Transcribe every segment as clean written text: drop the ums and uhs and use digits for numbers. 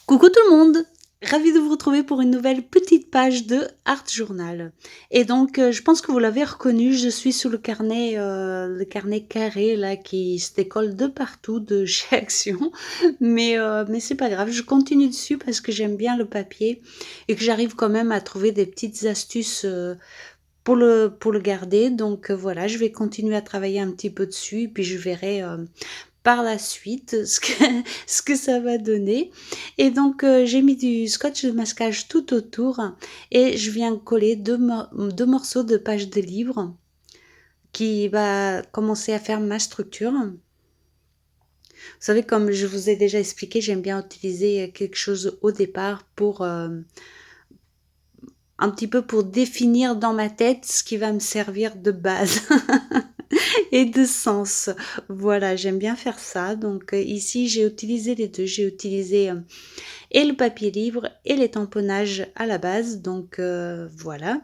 Coucou tout le monde! Ravie de vous retrouver pour une nouvelle petite page de Art Journal. Et donc, je pense que vous l'avez reconnu, je suis sous le carnet carré là qui se décolle de partout de chez Action. Mais c'est pas grave, je continue dessus parce que j'aime bien le papier et que j'arrive quand même à trouver des petites astuces pour le garder. Donc voilà, je vais continuer à travailler un petit peu dessus et puis je verrai par la suite ce que ça va donner. Et donc j'ai mis du scotch de masquage tout autour et je viens coller deux morceaux de page de livre qui va commencer à faire ma structure. Vous savez, comme je vous ai déjà expliqué, j'aime bien utiliser quelque chose au départ pour un petit peu pour définir dans ma tête ce qui va me servir de base. Et de sens. Voilà, j'aime bien faire ça. Donc ici, j'ai utilisé les deux. J'ai utilisé et le papier livre et les tamponnages à la base. Donc voilà.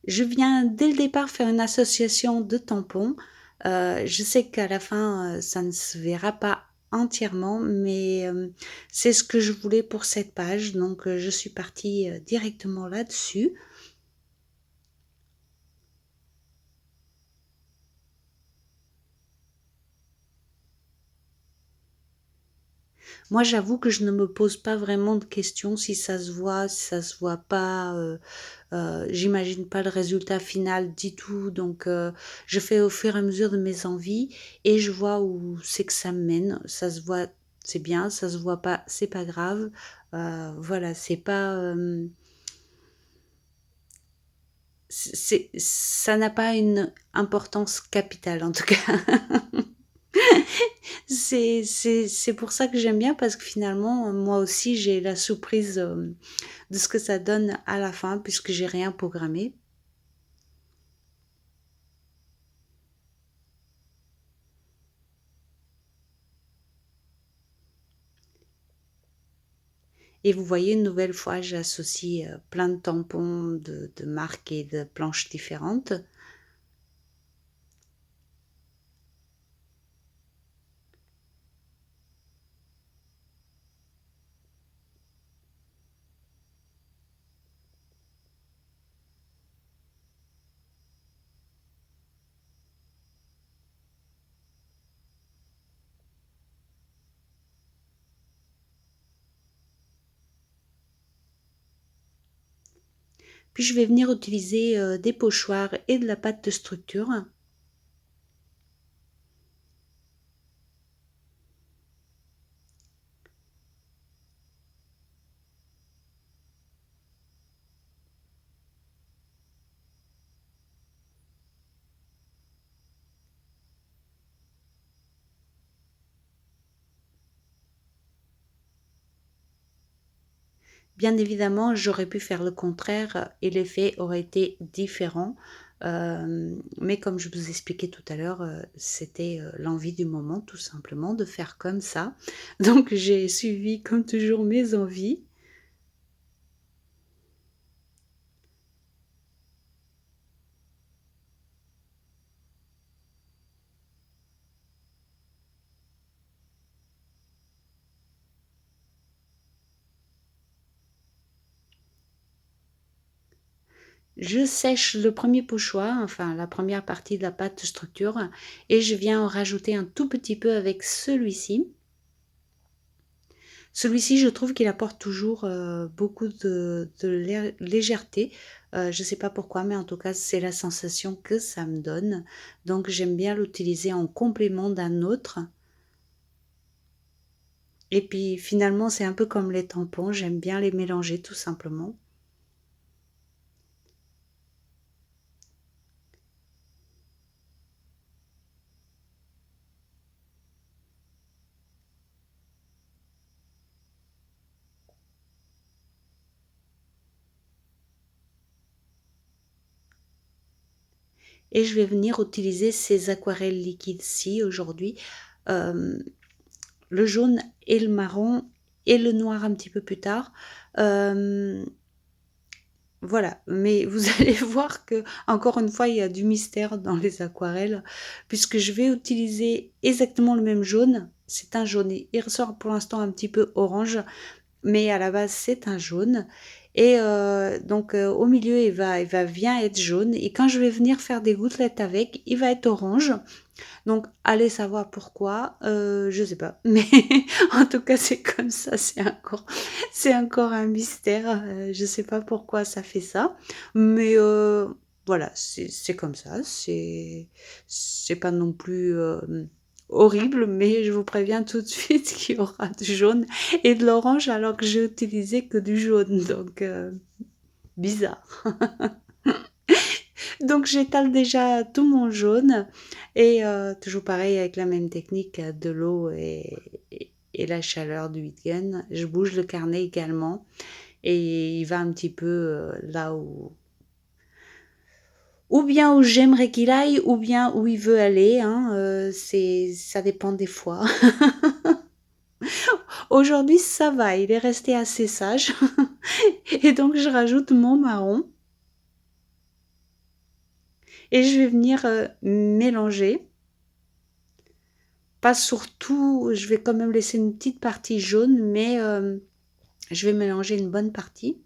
Je viens dès le départ faire une association de tampons. Je sais qu'à la fin, ça ne se verra pas entièrement, mais c'est ce que je voulais pour cette page. Donc je suis partie directement là-dessus. Moi, j'avoue que je ne me pose pas vraiment de questions si ça se voit, si ça se voit pas. J'imagine pas le résultat final du tout. Donc, je fais au fur et à mesure de mes envies et je vois où c'est que ça me mène. Ça se voit, c'est bien. Ça se voit pas, c'est pas grave. Voilà, c'est pas, ça n'a pas une importance capitale en tout cas. C'est pour ça que j'aime bien parce que finalement, moi aussi, j'ai la surprise de ce que ça donne à la fin puisque j'ai rien programmé. Et vous voyez, une nouvelle fois, j'associe plein de tampons de marques et de planches différentes. Puis je vais venir utiliser des pochoirs et de la pâte de structure. Bien évidemment, j'aurais pu faire le contraire et l'effet aurait été différent. Mais comme je vous expliquais tout à l'heure, c'était l'envie du moment, tout simplement, de faire comme ça. Donc j'ai suivi comme toujours mes envies. Je sèche le premier pochoir, enfin la première partie de la pâte de structure, et je viens en rajouter un tout petit peu avec celui-ci. Celui-ci, je trouve qu'il apporte toujours beaucoup de légèreté. Je ne sais pas pourquoi, mais en tout cas, c'est la sensation que ça me donne. Donc, j'aime bien l'utiliser en complément d'un autre. Et puis, finalement, c'est un peu comme les tampons. J'aime bien les mélanger tout simplement. Et je vais venir utiliser ces aquarelles liquides-ci aujourd'hui. Euh, le jaune et le marron et le noir un petit peu plus tard. Euh, voilà, mais vous allez voir que encore une fois, il y a du mystère dans les aquarelles, puisque je vais utiliser exactement le même jaune. C'est un jaune, il ressort pour l'instant un petit peu orange, mais à la base c'est un jaune. Et donc au milieu il va bien être jaune. Et quand je vais venir faire des gouttelettes avec, il va être orange. Donc, allez savoir pourquoi, je sais pas. Mais en tout cas, c'est comme ça, c'est encore un mystère. Je sais pas pourquoi ça fait ça. Mais voilà, c'est comme ça. C'est pas non plus horrible, mais je vous préviens tout de suite qu'il y aura du jaune et de l'orange alors que j'ai utilisé que du jaune. Donc, bizarre. Donc j'étale déjà tout mon jaune et toujours pareil avec la même technique de l'eau et la chaleur du heat gun. Je bouge le carnet également et il va un petit peu là ou bien où j'aimerais qu'il aille ou bien où il veut aller. Hein, ça dépend des fois. Aujourd'hui ça va, il est resté assez sage et donc je rajoute mon marron et je vais venir mélanger. Pas surtout, je vais quand même laisser une petite partie jaune, mais je vais mélanger une bonne partie.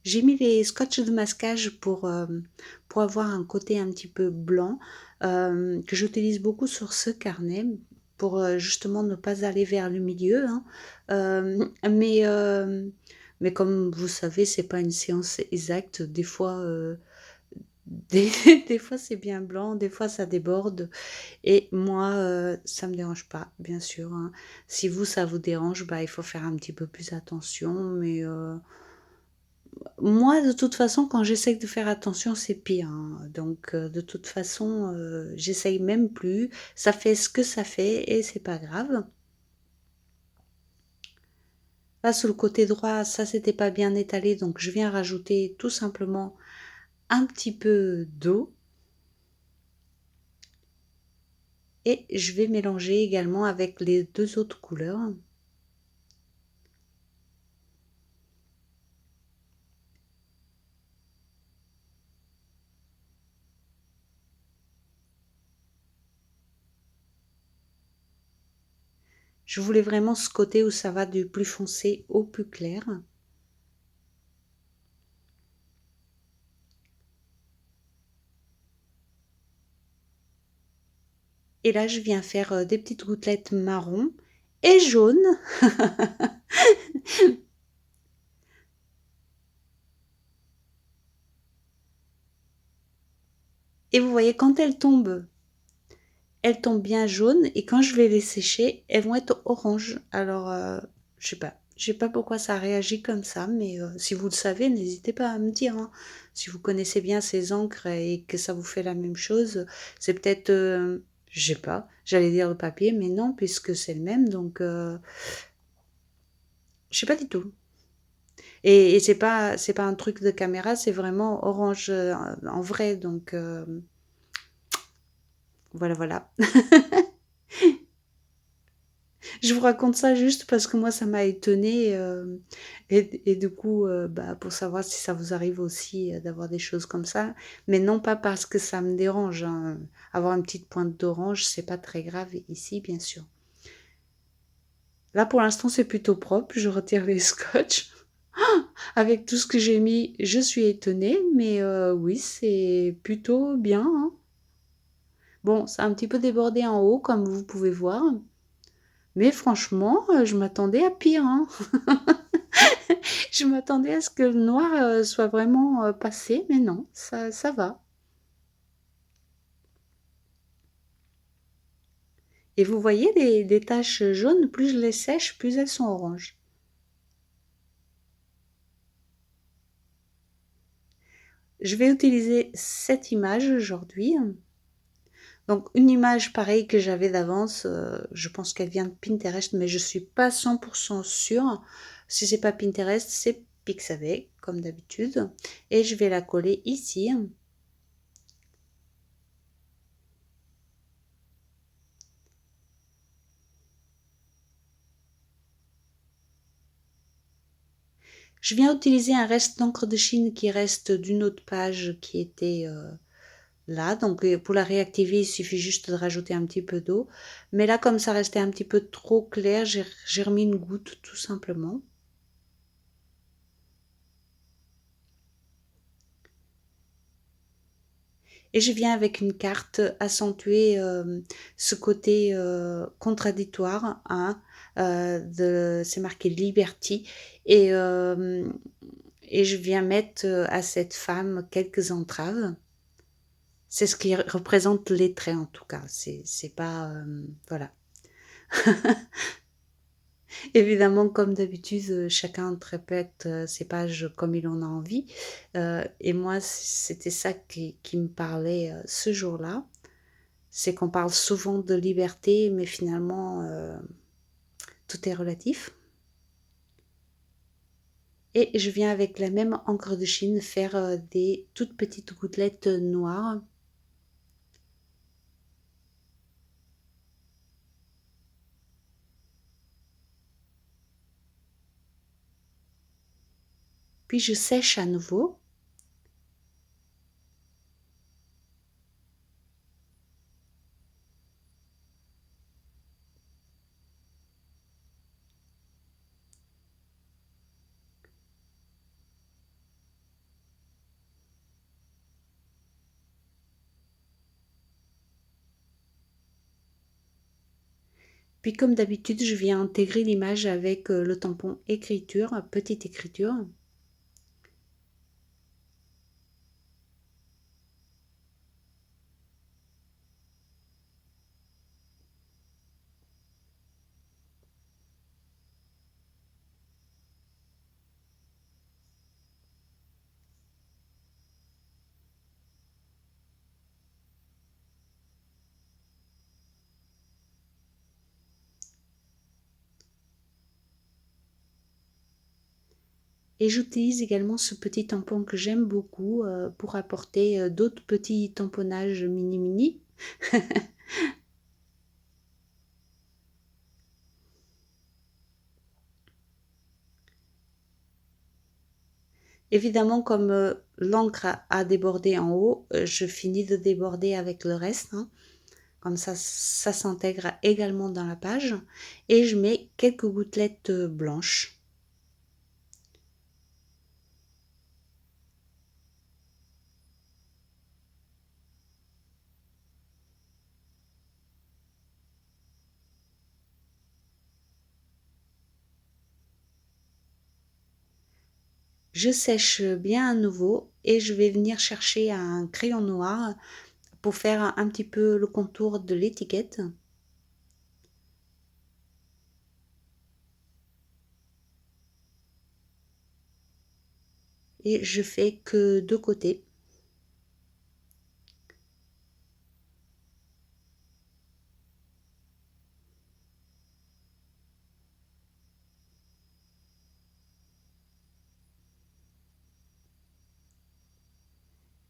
J'ai mis les scotch de masquage pour avoir un côté un petit peu blanc que j'utilise beaucoup sur ce carnet pour justement ne pas aller vers le milieu. Hein. Mais comme vous savez, c'est pas une science exacte. Des fois, des, des fois c'est bien blanc, des fois ça déborde. Et moi, ça me dérange pas, bien sûr. Hein. Si vous, ça vous dérange, bah, il faut faire un petit peu plus attention. Mais moi, de toute façon, quand j'essaye de faire attention, c'est pire. Hein. Donc, de toute façon, j'essaye même plus. Ça fait ce que ça fait et c'est pas grave. Là, sur le côté droit, ça s'était pas bien étalé, donc je viens rajouter tout simplement un petit peu d'eau et je vais mélanger également avec les deux autres couleurs. Je voulais vraiment ce côté où ça va du plus foncé au plus clair. Et là, je viens faire des petites gouttelettes marron et jaune. Et vous voyez, quand elles tombent bien jaunes et quand je vais les sécher, elles vont être oranges. Alors, je sais pas. Je sais pas pourquoi ça réagit comme ça, mais si vous le savez, n'hésitez pas à me dire. Hein. Si vous connaissez bien ces encres et que ça vous fait la même chose, c'est peut-être, je sais pas, j'allais dire le papier, mais non, puisque c'est le même, donc je sais pas du tout. Et c'est pas un truc de caméra, c'est vraiment orange en vrai, donc voilà, voilà. Je vous raconte ça juste parce que moi ça m'a étonnée, et du coup, bah, pour savoir si ça vous arrive aussi, d'avoir des choses comme ça. Mais non pas parce que ça me dérange, hein. Avoir une petite pointe d'orange, c'est pas très grave ici, bien sûr. Là, pour l'instant, c'est plutôt propre. Je retire les scotch. Avec tout ce que j'ai mis, je suis étonnée, mais oui, c'est plutôt bien, hein. Bon, ça a un petit peu débordé en haut, comme vous pouvez voir, mais franchement, je m'attendais à pire, hein. Je m'attendais à ce que le noir, soit vraiment, passé, mais non, ça va. Et vous voyez les taches jaunes, plus je les sèche, plus elles sont oranges. Je vais utiliser cette image aujourd'hui. Donc une image pareille que j'avais d'avance, je pense qu'elle vient de Pinterest, mais je suis pas 100% sûre. Si c'est pas Pinterest, c'est Pixabay, comme d'habitude. Et je vais la coller ici. Je viens utiliser un reste d'encre de Chine qui reste d'une autre page qui était là. Donc pour la réactiver, il suffit juste de rajouter un petit peu d'eau. Mais là, comme ça restait un petit peu trop clair, j'ai remis une goutte tout simplement. Et je viens avec une carte accentuer ce côté contradictoire, hein, c'est marqué Liberty, et, euh, et je viens mettre à cette femme quelques entraves. C'est ce qui représente les traits en tout cas. C'est pas voilà. Évidemment, comme d'habitude, chacun interprète ses pages comme il en a envie. Et moi, c'était ça qui me parlait ce jour-là. C'est qu'on parle souvent de liberté, mais finalement, tout est relatif. Et je viens avec la même encre de Chine faire des toutes petites gouttelettes noires. Puis je sèche à nouveau. Puis comme d'habitude, je viens intégrer l'image avec le tampon écriture, petite écriture. Et j'utilise également ce petit tampon que j'aime beaucoup pour apporter d'autres petits tamponnages mini mini. Évidemment, comme l'encre a débordé en haut, je finis de déborder avec le reste, hein. Comme ça s'intègre également dans la page. Et je mets quelques gouttelettes blanches. Je sèche bien à nouveau et je vais venir chercher un crayon noir pour faire un petit peu le contour de l'étiquette. Et je fais que deux côtés.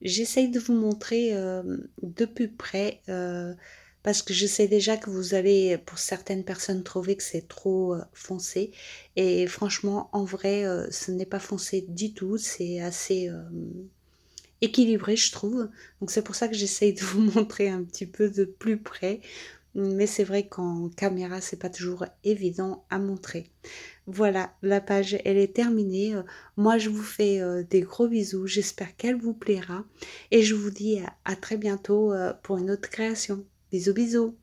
J'essaye de vous montrer de plus près, parce que je sais déjà que vous allez, pour certaines personnes, trouver que c'est trop foncé. Et franchement, en vrai, ce n'est pas foncé du tout. C'est assez équilibré, je trouve. Donc c'est pour ça que j'essaye de vous montrer un petit peu de plus près. Mais c'est vrai qu'en caméra, c'est pas toujours évident à montrer. Voilà, la page, elle est terminée. Moi, je vous fais des gros bisous. J'espère qu'elle vous plaira. Et je vous dis à très bientôt pour une autre création. Bisous, bisous.